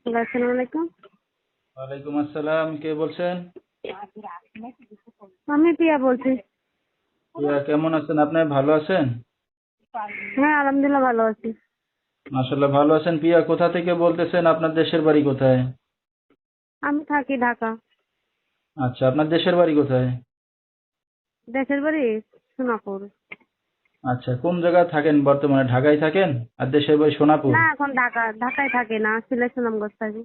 আসসালামু আলাইকুম। ওয়ালাইকুম আসসালাম, কে বলছেন? আমি প্রিয়া বলছি। ইয়া, কেমন আছেন আপনি? ভালো আছেন? হ্যাঁ, আলহামদুলিল্লাহ ভালো আছি। মাশাআল্লাহ, ভালো আছেন। পিয়া, কোথা থেকে বলতেছেন? আপনার দেশের বাড়ি কোথায়? আমি থাকি ঢাকা। আচ্ছা, আপনার দেশের বাড়ি কোথায়? দেশের বাড়ি সোনাপুর। আচ্ছা, কোন জায়গায় থাকেন বর্তমানে? ঢাকায় থাকেন? আর দেশের বাড়ি সোনাপুর? না, এখন ঢাকায় থাকি না, সিলেট সুনামগঞ্জ থাকি,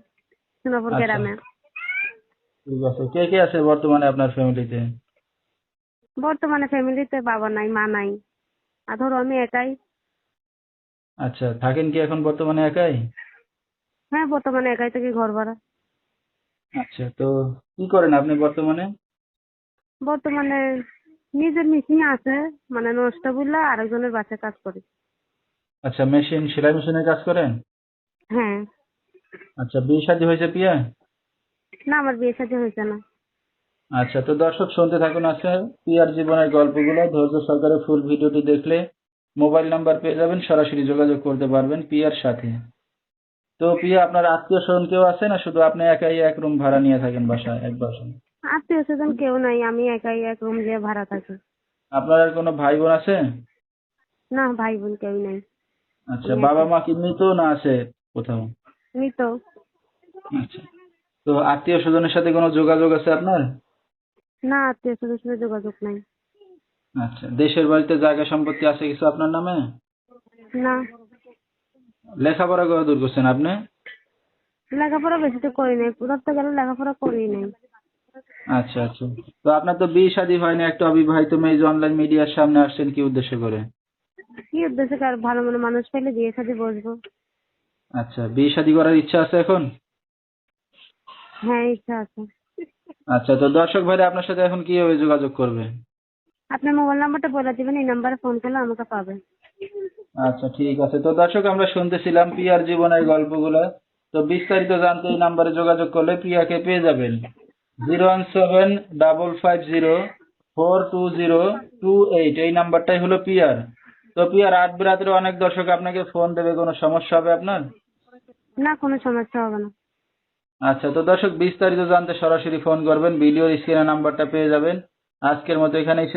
সোনাপুর আচ্ছা, গ্রামে। ঠিক আছে। কে কে আছে বর্তমানে আপনার ফ্যামিলিতে? বর্তমানে ফ্যামিলিতে বাবা নাই, মা নাই, আর ধরো আমি একাই। আচ্ছা, থাকেন কি এখন বর্তমানে একাই? হ্যাঁ, বর্তমানে একাই থাকি, ঘর ভাড়া। আচ্ছা, তো কি করেন আপনি বর্তমানে? বর্তমানে নিজের মেশিন আছে, মানে নষ্ট বুঝলা আরেকজনের বাসায় কাজ করি। আচ্ছা, সেলাই মেশিনের কাজ করেন? হ্যাঁ। আচ্ছা, বিয়ে শাদী হয়েছে পিয়া? না, আমার বিয়ে শাদী হয়েছে না। আচ্ছা, তো দর্শক শুনতে থাকুন আছে পিয়ার জীবনের গল্পগুলো। ধৈর্য সহকারে ফুল ভিডিওটি দেখলে মোবাইল নাম্বার পেয়ে যাবেন, সরাসরি যোগাযোগ করতে পারবেন পিয়ার সাথে। তো পিয়া, আপনার আত্মীয় স্বজন কেউ আছে না শুধু আপনি একাই এক রুম ভাড়া নিয়ে থাকেন বাসায়, এক বাসায়? আত্মীয় স্বজন কেউ নাই, আমি একাই এক রুম দিয়ে ভাড়া থাকি। আপনার আর কোনো ভাই বোন আছে? না, ভাই বোন কেউ নাই। আচ্ছা, আমি বাবা একাই। মা কি মৃত না আছে কোথাও? মৃত। আচ্ছা, তো আত্মীয় স্বজনের সাথে কোনো যোগাযোগ আছে আপনার? না, আত্মীয় স্বজনের সাথে যোগাযোগ নাই। আচ্ছা, দেশের বাড়িতে জায়গা সম্পত্তি আছে কিছু আপনার নামে? না, লেখাপড়া কত দূর করছেন আপনি? লেখাপড়া বেশি তো করি নাই, ধরতে গেলে লেখাপড়া করি নাই। আচ্ছা আচ্ছা, তো আপনার তো বিয়ে শাদী হয়নি, একটা অবিবাহিত মেয়ে যে অনলাইন মিডিয়ার সামনে আসছেন কি উদ্দেশ্য করে? কি উদ্দেশ্যে, কার ভালো মনে মানুষ পেলে বিয়ে শাদী বসবো। আচ্ছা, বিয়ে শাদী করার ইচ্ছা আছে এখন? হ্যাঁ, ইচ্ছা আছে। আচ্ছা, তো দর্শক ভাইরা আপনার সাথে এখন কিভাবে যোগাযোগ করবে? আপনার মোবাইল নাম্বারটা বলে দিবেন, এই নাম্বারে ফোন করলে আমাকে পাবেন। আচ্ছা, ঠিক আছে। তো দর্শক, আমরা শুনতেছিলাম প্রিয়ার জীবনের গল্পগুলো। তো বিস্তারিত জানতে এই নাম্বারে যোগাযোগ করলে প্রিয়াকে পেয়ে যাবেন। 01755042028, এই নাম্বারটাই হলো প্রিয়ার। তো প্রিয়া, রাত বিরাত্রে অনেক দর্শক আপনাকে ফোন দেবে, কোনো সমস্যা হবে আপনার? না, কোনো সমস্যা হবে না। আচ্ছা, তো দর্শক বিস্তারিত জানতে সরাসরি ফোন করবেন, ভিডিওর স্ক্রিনে নাম্বারটা পেয়ে যাবেন। আজকের মতো এখানেই